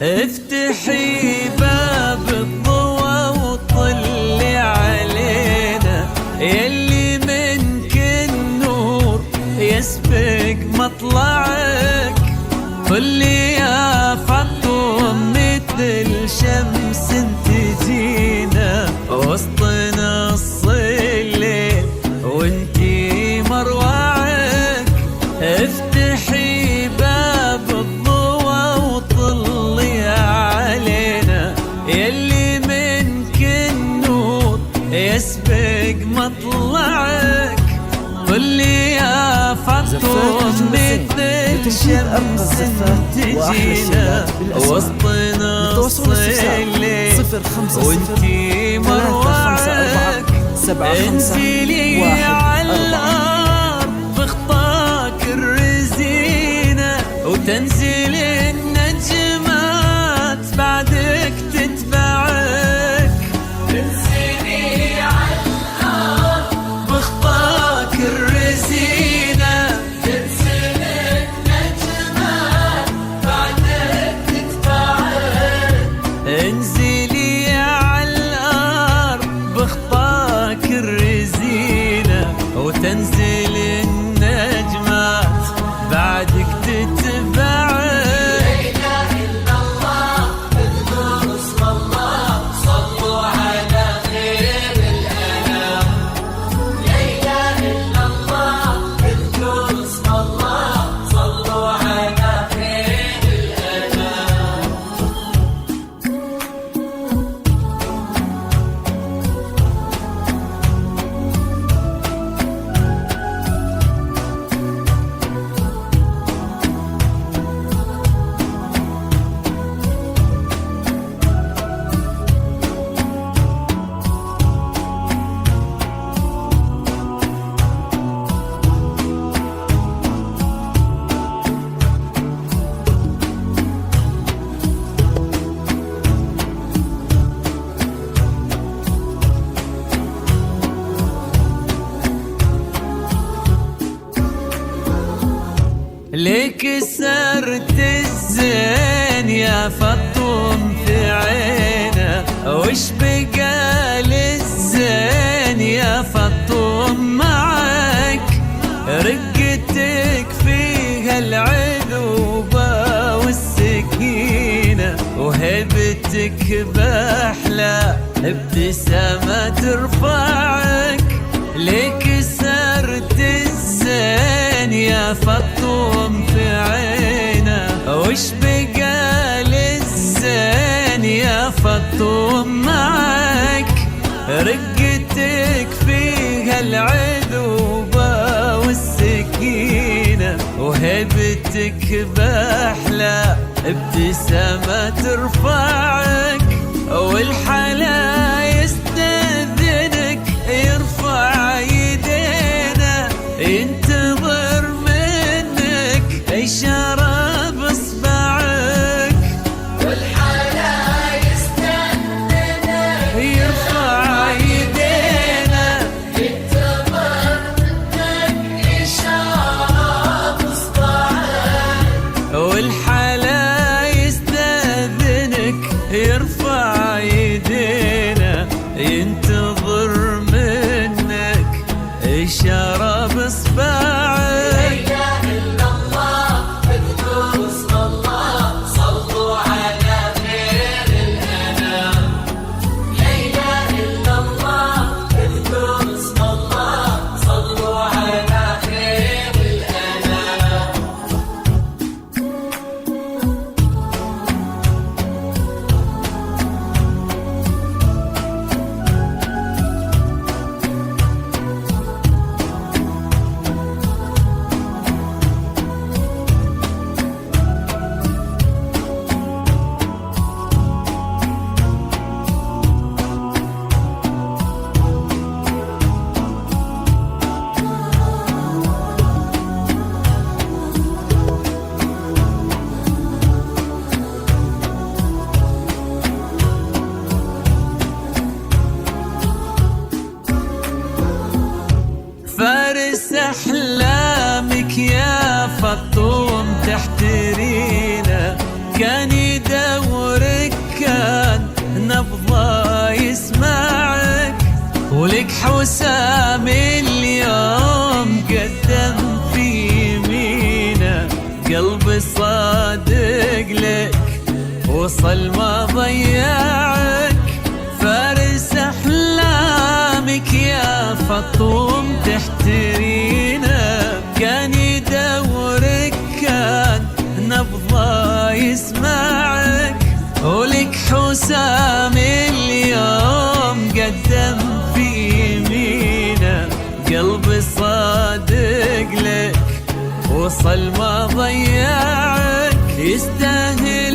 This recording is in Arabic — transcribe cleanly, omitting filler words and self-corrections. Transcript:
افتحي باب الضوى وطلي علينا، يلي منك النور يسبق مطلعك. طلي يا فاطم مثل شمس تجينا وسط نص الليل وانتي مروعك. افتحي باب الضوى وطلي علينا، يلي منك النور يسبق مطلعك. طلي يا فاطم مثل شمس تجينا وسط نص الليل وانتي مروعك. انزلي على الارض بخطاك الرزينة وتنزل النجمات بعدك تتبعك. انزلي على الارض بخطاك الرزينة تنزل النجمات بعدك تتبعك. انزلي على الارض بخطاك الرزينة وتنزل النجمات بعدك تتبعك. لا إله إلا الله اذكروا اسم الله صلوا على خير الأنام. لا إله إلا الله اذكروا اسم الله صلوا على خير الأنام. ليك سرت الزين يا فاطم في عينه، وش بقى للزين يا فاطم معك. رقتك فيها العذوبة والسكينة وهيبتك بأحلى ابتسامة ترفعك. ليك سرت الزين يا فاطم في عينه، وش بقى للزين يا فاطم معك. رقتك فيها العذوبة والسكينة وهيبتك بأحلى ابتسامة ترفعك. والحلا يستأذنك يرفع يدينا ينتظر منك إشارة بإصبعك. والحلا يستأذنك يرفع يدينا ينتظر منك إشارة بإصبعك. والحلا يستأذنك يرفع يدينا ينتظر منك إشارة بإصبعك. لا إله إلا الله اذكروا اسم الله صلوا على خير الأنام. لا إله إلا الله اذكروا اسم الله صلوا على خير الأنام. حسام اليوم قدم في يمينه، قلبي صادق لك وصل ما ضيعك، فارس أحلامك يا فطوم تحترينا، كان يدورك كان نبضه يسمعك، ولك حسام اليوم قدم في يمينه، قلبي صادق لك وصل ما ضيعك، يستاهل